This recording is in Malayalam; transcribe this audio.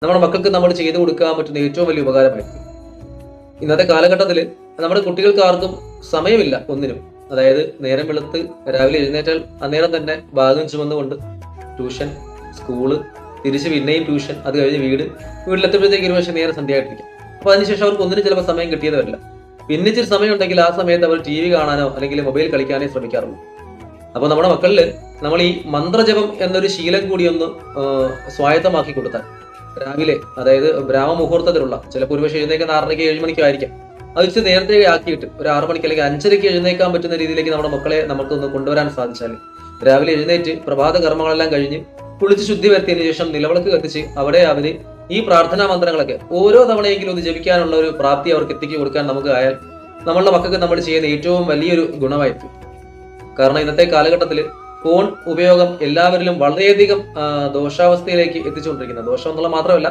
നമ്മുടെ മക്കൾക്ക് നമ്മൾ ചെയ്തു കൊടുക്കാൻ പറ്റുന്ന ഏറ്റവും വലിയ ഉപകാരമായിരിക്കും. ഇന്നത്തെ കാലഘട്ടത്തിൽ നമ്മുടെ കുട്ടികൾക്ക് ആർക്കും സമയമില്ല ഒന്നിനും. അതായത് നേരം വെളുത്ത് രാവിലെ എഴുന്നേറ്റാൽ അന്നേരം തന്നെ ബാഗും ചുമന്നുകൊണ്ട് ട്യൂഷൻ, സ്കൂള്, തിരിച്ച് പിന്നെയും ട്യൂഷൻ, അത് കഴിഞ്ഞ് വീട്ടിലെത്തുമ്പോഴത്തേക്ക് ഒരു പക്ഷേ നേരെ സന്ധ്യയായിട്ടിരിക്കും. അപ്പൊ അതിനുശേഷം അവർക്ക് ഒന്നിനും ചിലപ്പോൾ സമയം കിട്ടിയത് വരില്ല. പിന്നെ ഇച്ചിരി സമയം ഉണ്ടെങ്കിൽ ആ സമയത്ത് അവർ TV കാണാനോ അല്ലെങ്കിൽ മൊബൈൽ കളിക്കാനേ ശ്രമിക്കാറുള്ളൂ. അപ്പോൾ നമ്മുടെ മക്കളിൽ നമ്മൾ ഈ മന്ത്രജപം എന്നൊരു ശീലം കൂടി ഒന്ന് സ്വായത്തമാക്കി കൊടുത്താൽ രാവിലെ, അതായത് ബ്രാഹ്മമുഹൂർത്തത്തിലുള്ള, ചിലപ്പോൾ ഒരുപക്ഷെ എഴുന്നേക്കുന്ന 6:30 7 മണിക്കോ ആയിരിക്കാം, അത് വെച്ച് നേരത്തെ ആക്കിയിട്ട് ഒരു 6 മണിക്ക് അല്ലെങ്കിൽ 5:30 എഴുന്നേക്കാൻ പറ്റുന്ന രീതിയിലേക്ക് നമ്മുടെ മക്കളെ നമുക്കൊന്ന് കൊണ്ടുവരാൻ സാധിച്ചാൽ രാവിലെ എഴുന്നേറ്റ് പ്രഭാത കർമ്മങ്ങളെല്ലാം കഴിഞ്ഞ് കുളിച്ച് ശുദ്ധി വരുത്തിയതിനു ശേഷം നിലവിളക്ക് കത്തിച്ച് അവിടെ അവര് ഈ പ്രാർത്ഥനാ മന്ത്രങ്ങളൊക്കെ ഓരോ തവണയെങ്കിലും ഒന്ന് ജപിക്കാനുള്ള ഒരു പ്രാപ്തി അവർക്ക് എത്തിക്കി കൊടുക്കാൻ നമുക്ക് ആയാൽ നമ്മളുടെ മക്കൾക്ക് നമ്മൾ ചെയ്യുന്ന ഏറ്റവും വലിയൊരു ഗുണമായിരിക്കും. കാരണം ഇന്നത്തെ കാലഘട്ടത്തിൽ ഫോൺ ഉപയോഗം എല്ലാവരിലും വളരെയധികം ദോഷാവസ്ഥയിലേക്ക് എത്തിച്ചുകൊണ്ടിരിക്കുന്നത്. ദോഷം എന്നുള്ള മാത്രമല്ല,